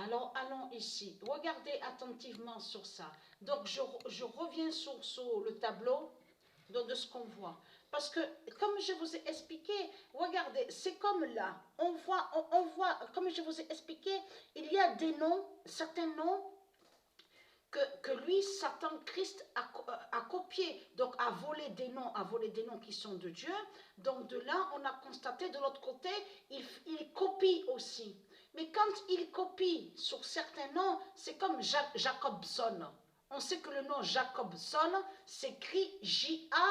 Alors, allons ici. Regardez attentivement sur ça. Donc, je reviens sur le tableau de ce qu'on voit. Parce que, comme je vous ai expliqué, regardez, c'est comme là. On voit, comme je vous ai expliqué, il y a des noms, certains noms, que lui, Satan, Christ, a copié, donc a volé des noms qui sont de Dieu. Donc de là, on a constaté, de l'autre côté, il copie aussi. Mais quand il copie sur certains noms, c'est comme Jacobson. On sait que le nom Jacobson s'écrit Jacobson.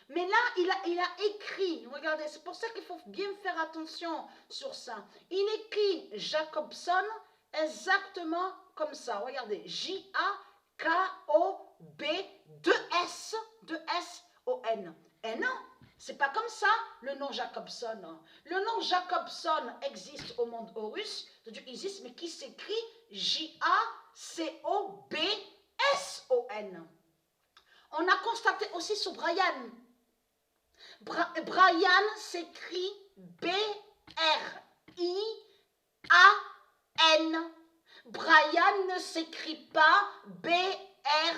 Mais là, il a écrit, regardez, c'est pour ça qu'il faut bien faire attention sur ça. Il écrit Jacobson exactement comme ça. Regardez, J-A-K-O-B, 2-S-O-N. Et non, c'est pas comme ça le nom Jacobson. Le nom Jacobson existe au monde Horus, Dieu existe, mais qui s'écrit J-A-C-O-B-S-O-N. On a constaté aussi sur Brian. Brian s'écrit B-R-I-A-N. Brian ne s'écrit pas B-R-Y-A-N.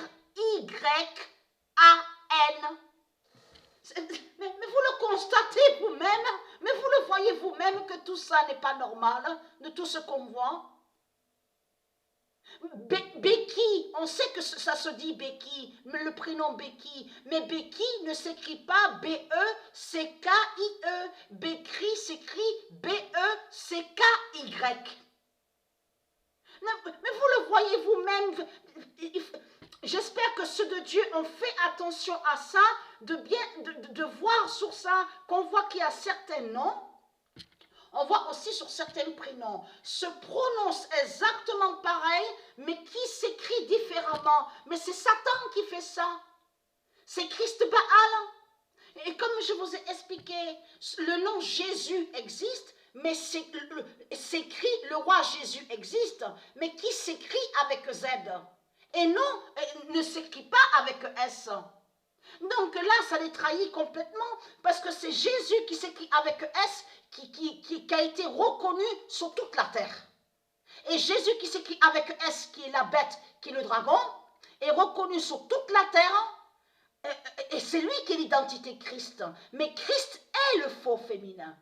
Mais vous le constatez vous-même, mais vous le voyez vous-même que tout ça n'est pas normal, de tout ce qu'on voit. Becky, on sait que ça se dit Becky, le prénom Becky, mais Becky ne s'écrit pas B-E-C-K-I-E. Becky s'écrit B-E-C-K-Y. Mais vous le voyez vous-même. J'espère que ceux de Dieu ont fait attention à ça, de voir sur ça, qu'on voit qu'il y a certains noms. On voit aussi sur certains prénoms, se prononce exactement pareil, mais qui s'écrit différemment. Mais c'est Satan qui fait ça. C'est Christ Baal. Et comme je vous ai expliqué, le nom Jésus existe, mais s'écrit, le roi Jésus existe, mais qui s'écrit avec Z. Et non, ne s'écrit pas avec S. Donc là, ça les trahit complètement, parce que c'est Jésus qui s'écrit avec S, qui a été reconnu sur toute la terre. Et Jésus qui s'écrit avec S, qui est la bête, qui est le dragon, est reconnu sur toute la terre, et c'est lui qui est l'identité Christ. Mais Christ est le faux féminin.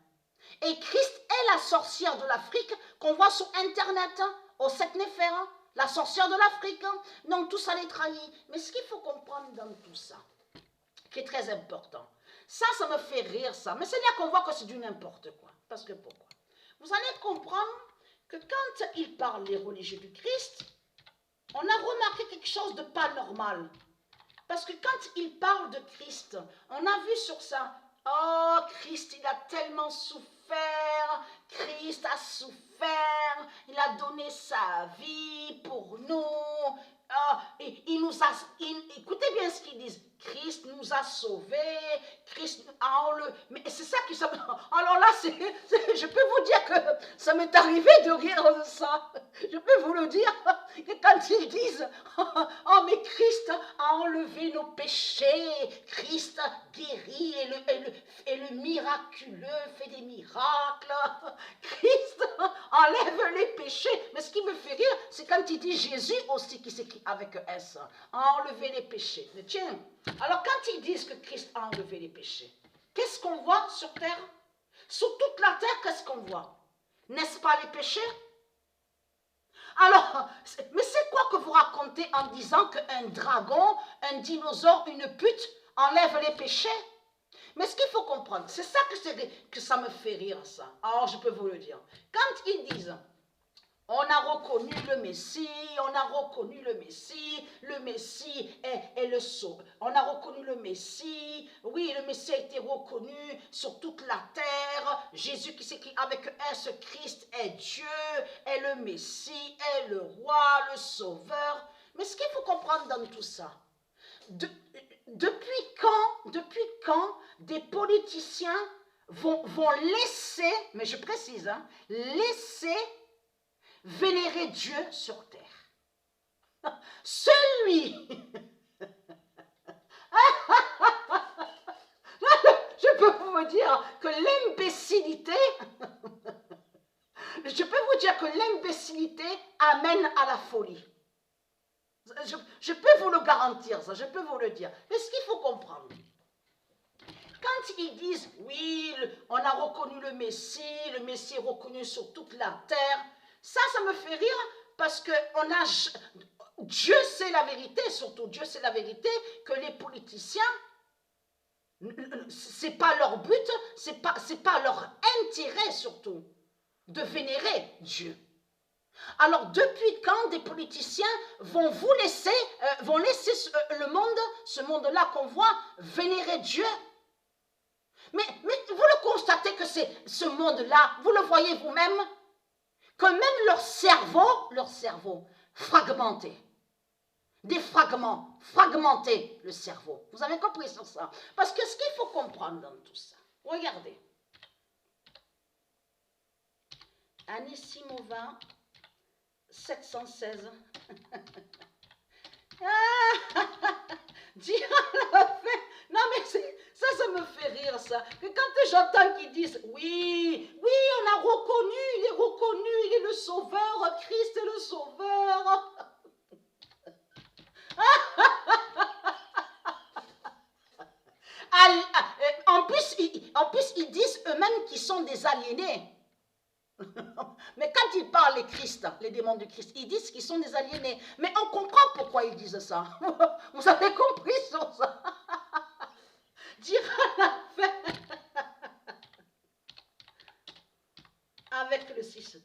Et Christ est la sorcière de l'Afrique qu'on voit sur Internet, au 7 Néphère, la sorcière de l'Afrique. Donc tout ça les trahit. Mais ce qu'il faut comprendre dans tout ça, qui est très important. Ça me fait rire, ça. Mais c'est là qu'on voit que c'est du n'importe quoi. Parce que pourquoi? Vous allez comprendre que quand il parle des religieux du Christ, on a remarqué quelque chose de pas normal. Parce que quand il parle de Christ, on a vu sur ça, oh, Christ, il a tellement souffert, Christ a souffert, il a donné sa vie pour nous. Il nous a, écoutez bien ce qu'ils disent, Christ nous a sauvés, Christ a enlevé. Mais c'est ça qui... Alors là, je peux vous dire que ça m'est arrivé de rire de ça. Je peux vous le dire, que quand ils disent, oh mais Christ a enlevé nos péchés, Christ guérit et le miraculeux fait des miracles, Christ enlève les péchés. Mais ce qui me fait rire, c'est quand il dit Jésus aussi qui s'écrit avec S, a enlevé les péchés. Mais tiens, alors quand ils disent que Christ a enlevé les péchés, qu'est-ce qu'on voit sur terre? Sur toute la terre, qu'est-ce qu'on voit? N'est-ce pas les péchés? Alors, mais c'est quoi que vous racontez en disant qu'un dragon, un dinosaure, une pute enlève les péchés? Mais ce qu'il faut comprendre, c'est ça que ça me fait rire, ça. Alors, je peux vous le dire. Quand ils disent, on a reconnu le Messie, on a reconnu le Messie est le sauveur. On a reconnu le Messie, oui, le Messie a été reconnu sur toute la terre. Jésus qui s'écrit avec S, Christ est Dieu, est le Messie, est le roi, le sauveur. Mais ce qu'il faut comprendre dans tout ça, depuis quand des politiciens vont laisser, mais je précise, laisser vénérer Dieu sur terre? Celui, je peux vous dire que l'imbécilité, je peux vous dire que l'imbécilité amène à la folie. Je peux vous le garantir, ça, je peux vous le dire. Mais ce qu'il faut comprendre, quand ils disent, oui, on a reconnu le Messie est reconnu sur toute la terre, ça me fait rire parce que Dieu sait la vérité, surtout Dieu sait la vérité, que les politiciens, c'est pas leur but, c'est pas leur intérêt surtout, de vénérer Dieu. Alors, depuis quand des politiciens vont laisser le monde, ce monde-là qu'on voit, vénérer Dieu? Mais vous le constatez que c'est ce monde-là, vous le voyez vous-même, que même leur cerveau fragmenté, des fragments, fragmenter le cerveau. Vous avez compris sur ça? Parce que ce qu'il faut comprendre dans tout ça, regardez. Anissimova, 716. Non mais ça me fait rire ça. Que quand j'entends qu'ils disent oui, on a reconnu, il est le sauveur, Christ est le sauveur. En plus, ils disent eux-mêmes qu'ils sont des aliénés. Mais quand ils parlent les Christ, les démons du Christ, ils disent qu'ils sont des aliénés. Mais on comprend pourquoi ils disent ça. Vous avez compris sur ça? Dire à la fin avec le 6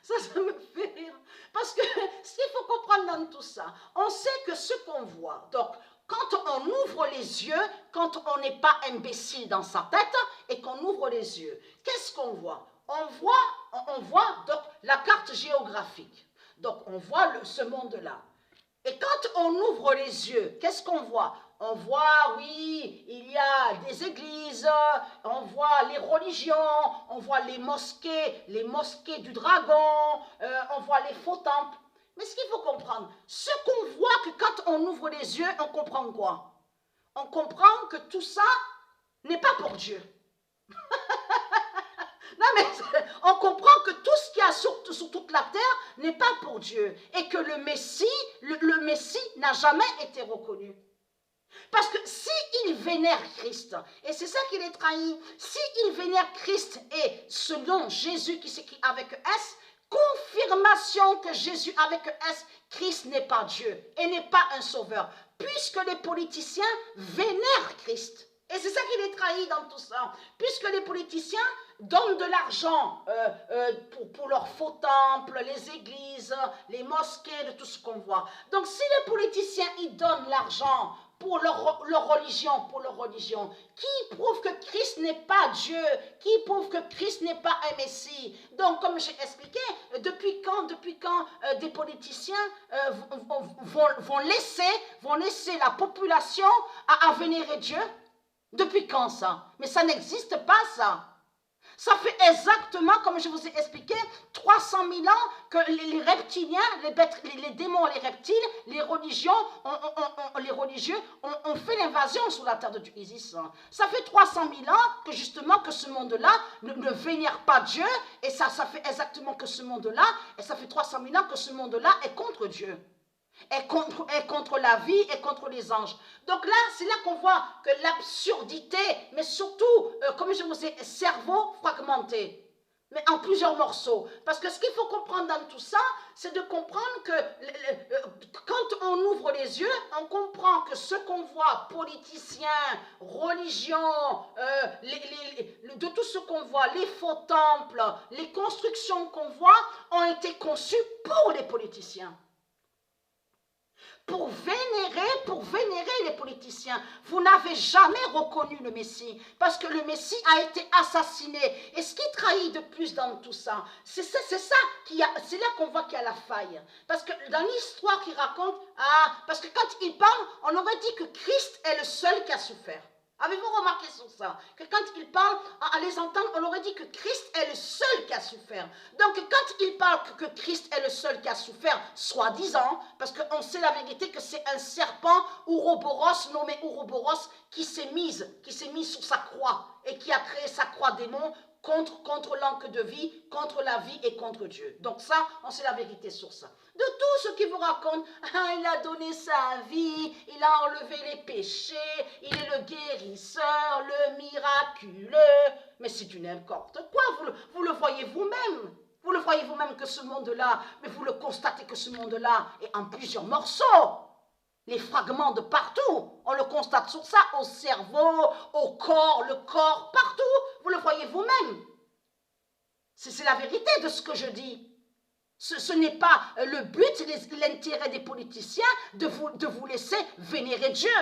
ça me fait rire. Parce que ce qu'il faut comprendre dans tout ça, on sait que ce qu'on voit, donc quand on ouvre les yeux, quand on n'est pas imbécile dans sa tête et qu'on ouvre les yeux, qu'est-ce qu'on voit? On voit donc la carte géographique. Donc on voit ce monde-là. Et quand on ouvre les yeux, qu'est-ce qu'on voit? On voit, oui, il y a des églises, on voit les religions, on voit les mosquées du dragon, on voit les faux temples. Mais ce qu'il faut comprendre, ce qu'on voit que quand on ouvre les yeux, on comprend quoi? On comprend que tout ça n'est pas pour Dieu. Non mais on comprend que tout ce qu'il y a sur toute la terre n'est pas pour Dieu. Et que le Messie n'a jamais été reconnu. Parce que s'il vénère Christ, et c'est ça qu'il est trahi, s'il vénère Christ et ce nom Jésus qui s'écrit avec S, confirmation que Jésus avec S, Christ n'est pas Dieu et n'est pas un sauveur, puisque les politiciens vénèrent Christ. Et c'est ça qu'il est trahi dans tout ça, puisque les politiciens donnent de l'argent pour leurs faux temples, les églises, les mosquées, de tout ce qu'on voit. Donc si les politiciens ils donnent l'argent pour leur religion, qui prouve que Christ n'est pas Dieu, qui prouve que Christ n'est pas un Messie. Donc, comme j'ai expliqué, depuis quand des politiciens vont laisser la population à vénérer Dieu? Depuis quand ça? Mais ça n'existe pas ça. Ça fait exactement, comme je vous ai expliqué, 300 000 ans que les reptiliens, les démons, les reptiles, les religieux ont fait l'invasion sur la terre de Dieu. Ça fait 300 000 ans que justement que ce monde-là ne vénère pas Dieu, et ça fait exactement que ce monde-là, et ça fait 300 000 ans que ce monde-là est contre Dieu. Est contre la vie et contre les anges. Donc là, c'est là qu'on voit que l'absurdité, mais surtout, comme je vous ai, cerveau fragmenté, mais en plusieurs morceaux. Parce que ce qu'il faut comprendre dans tout ça, c'est de comprendre que quand on ouvre les yeux, on comprend que ce qu'on voit, politiciens, religions, de tout ce qu'on voit, les faux temples, les constructions qu'on voit, ont été conçues pour les politiciens. Pour vénérer les politiciens. Vous n'avez jamais reconnu le Messie, parce que le Messie a été assassiné. Et ce qui trahit de plus dans tout ça, c'est là qu'on voit qu'il y a la faille. Parce que dans l'histoire qu'il raconte, parce que quand il parle, on aurait dit que Christ est le seul qui a souffert. Avez-vous remarqué sur ça? Que quand il parle, à les entendre, on aurait dit que Christ est le seul qui a souffert. Donc quand il parle que Christ est le seul qui a souffert, soi-disant, parce qu'on sait la vérité que c'est un serpent, Ouroboros, nommé Ouroboros, qui s'est mis sur sa croix et qui a créé sa croix démon contre l'encre de vie, contre la vie et contre Dieu. Donc ça, on sait la vérité sur ça. De tout ce qu'il vous raconte, il a donné sa vie, il a enlevé les péchés, il est le guérisseur, le miraculeux. Mais c'est du n'importe quoi, vous le voyez vous-même. Vous le voyez vous-même que ce monde-là, mais vous le constatez que ce monde-là est en plusieurs morceaux. Les fragments de partout, on le constate sur ça, au cerveau, au corps, le corps, partout. Vous le voyez vous-même. C'est la vérité de ce que je dis. Ce n'est pas le but, l'intérêt des politiciens de vous laisser vénérer Dieu.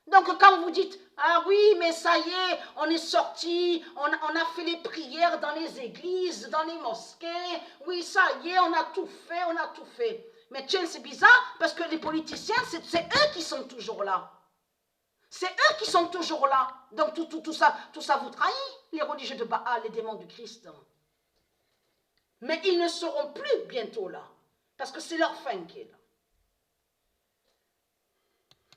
Donc quand vous dites, ah oui, mais ça y est, on est sorti, on a fait les prières dans les églises, dans les mosquées, oui, ça y est, on a tout fait. Mais tiens, c'est bizarre, parce que les politiciens, c'est eux qui sont toujours là. C'est eux qui sont toujours là. Donc tout ça vous trahit, les religieux de Baal, les démons du Christ. Mais ils ne seront plus bientôt là, parce que c'est leur fin qui est là.